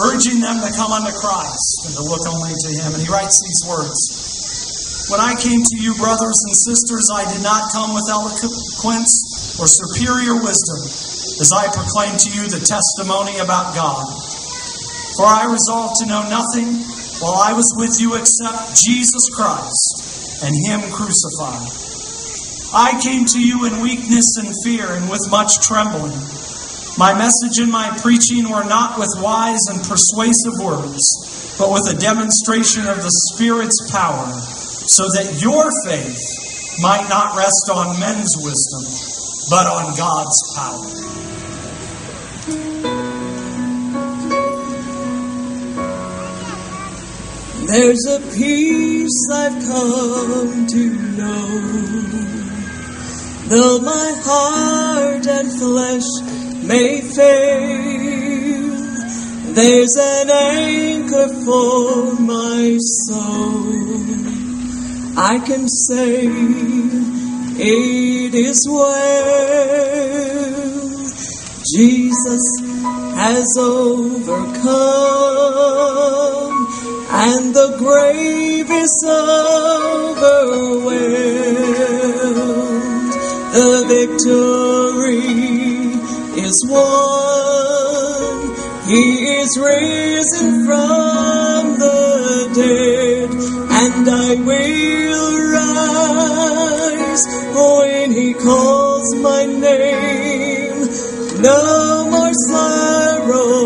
urging them to come unto Christ and to look only to Him. And he writes these words: "When I came to you, brothers and sisters, I did not come with eloquence or superior wisdom, as I proclaimed to you the testimony about God. For I resolved to know nothing while I was with you except Jesus Christ and Him crucified. I came to you in weakness and fear and with much trembling. My message and my preaching were not with wise and persuasive words, but with a demonstration of the Spirit's power, so that your faith might not rest on men's wisdom, but on God's power." There's a peace I've come to know, though my heart and flesh may fail. There's an anchor for my soul. I can say it is well. Jesus has overcome, and the grave is overwhelmed. The victory is won. He is risen from the dead, and I will rise when He calls my name. No more sorrow,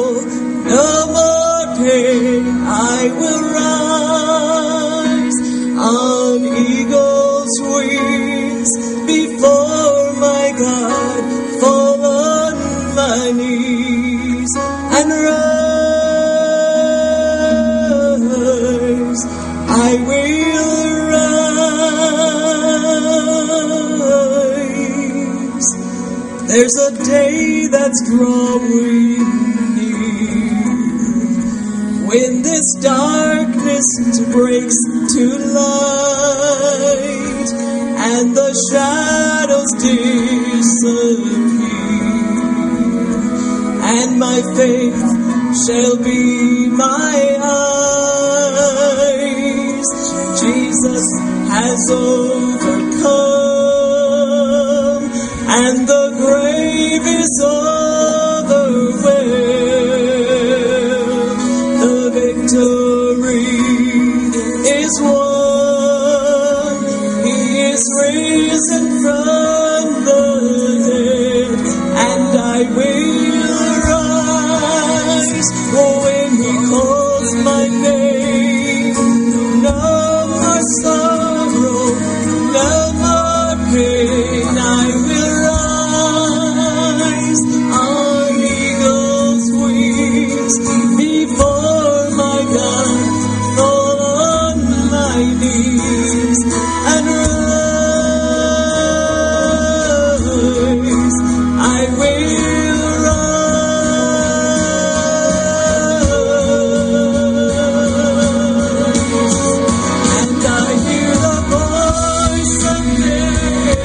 no more pain. I will rise on eagle's wings before my God, fall on my knees and rise. I will rise. There's a day that's drawing near, when this darkness breaks to light, and the shadows disappear, and my faith shall be my eyes. Jesus has overcome, and the grave is overwhelmed. The victory is won. He is risen from the dead, and I will rise when He calls my name. No more sorrow, no more pain. I will rise on eagle's wings before my God, fall on my knees and rise. I will rise, and I hear the voice of many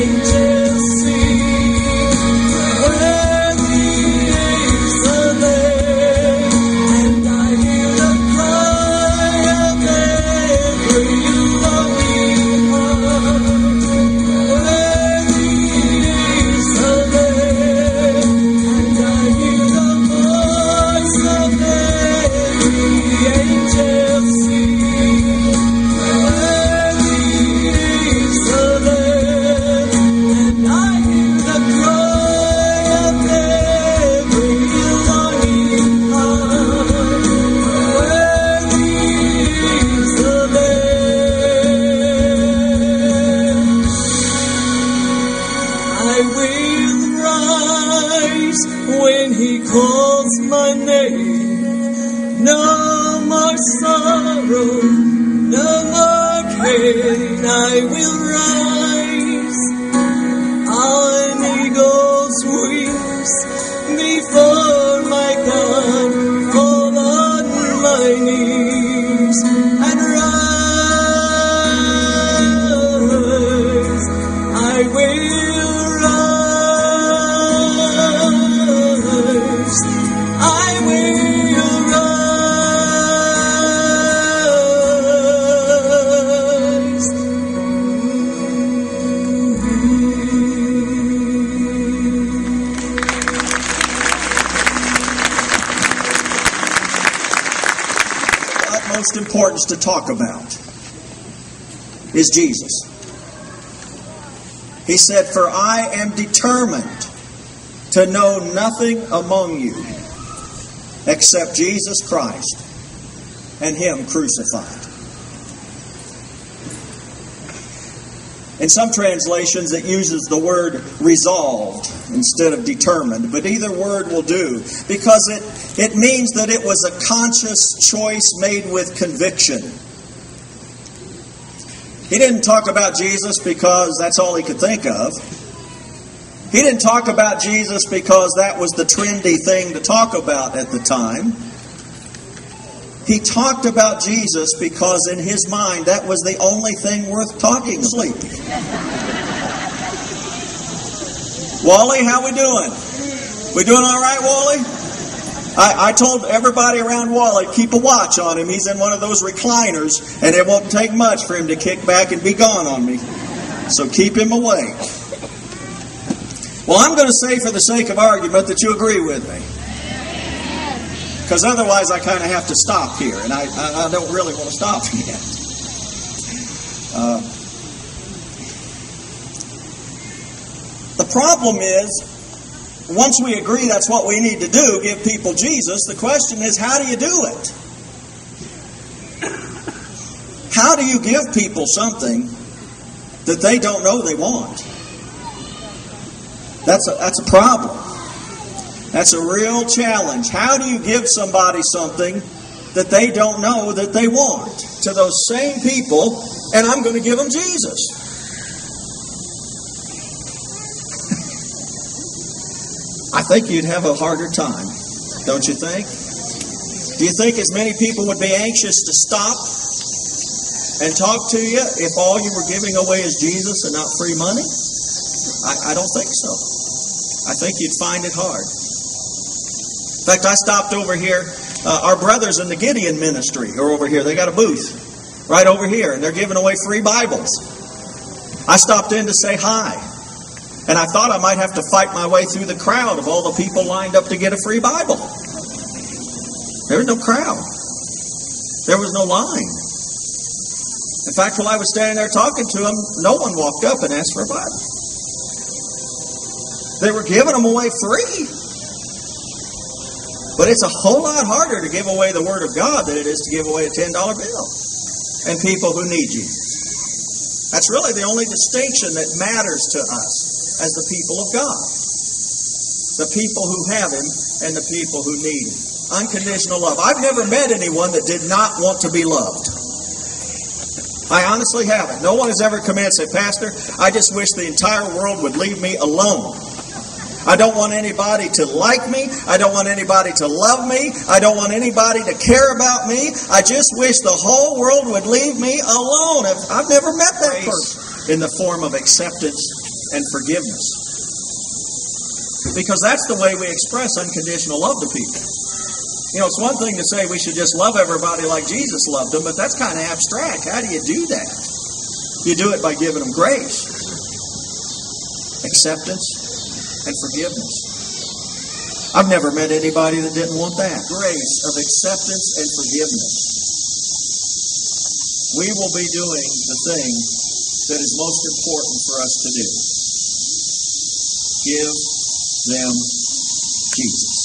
angels sing, worthy is the Lamb. And I hear the cry of every longing heart, worthy is the Lamb. And I hear the voice of every angel sing, worthy is the Lamb. And I hear the cry of every longing heart, worthy is the Lamb. I will rise when He calls my name. No more sorrow, no more pain. I will rise on eagle's wings before my God, fall on my knees and rise. I will rise. I will highest importance to talk about is Jesus. He said, "For I am determined to know nothing among you except Jesus Christ and Him crucified." In some translations, it uses the word resolved instead of determined, but either word will do, because it means that it was a conscious choice made with conviction. He didn't talk about Jesus because that's all he could think of. He didn't talk about Jesus because that was the trendy thing to talk about at the time. He talked about Jesus because in his mind that was the only thing worth talking about. Wally, how we doing? We doing all right, Wally? I told everybody around Wally, keep a watch on him. He's in one of those recliners, and it won't take much for him to kick back and be gone on me. So keep him awake. Well, I'm going to say for the sake of argument that you agree with me. Because otherwise I kind of have to stop here, and I don't really want to stop yet. The problem is, once we agree that's what we need to do, give people Jesus, the question is, how do you do it? How do you give people something that they don't know they want? That's a problem. That's a real challenge. How do you give somebody something that they don't know that they want? To those same people, and I'm going to give them Jesus. I think you'd have a harder time, don't you think? Do you think as many people would be anxious to stop and talk to you if all you were giving away is Jesus and not free money? I don't think so. I think you'd find it hard. In fact, I stopped over here. Our brothers in the Gideon ministry are over here. They got a booth right over here, and they're giving away free Bibles. I stopped in to say hi. And I thought I might have to fight my way through the crowd of all the people lined up to get a free Bible. There was no crowd. There was no line. In fact, while I was standing there talking to them, no one walked up and asked for a Bible. They were giving them away free. But it's a whole lot harder to give away the Word of God than it is to give away a $10 bill and people who need you. That's really the only distinction that matters to us as the people of God. The people who have Him and the people who need Him. Unconditional love. I've never met anyone that did not want to be loved. I honestly haven't. No one has ever come in and said, "Pastor, I just wish the entire world would leave me alone. I don't want anybody to like me. I don't want anybody to love me. I don't want anybody to care about me. I just wish the whole world would leave me alone." I've never met that person in the form of acceptance and forgiveness. Because that's the way we express unconditional love to people. You know, it's one thing to say we should just love everybody like Jesus loved them, but that's kind of abstract. How do you do that? You do it by giving them grace, acceptance, and forgiveness. I've never met anybody that didn't want that. Grace of acceptance and forgiveness. We will be doing the thing that is most important for us to do. Give them Jesus.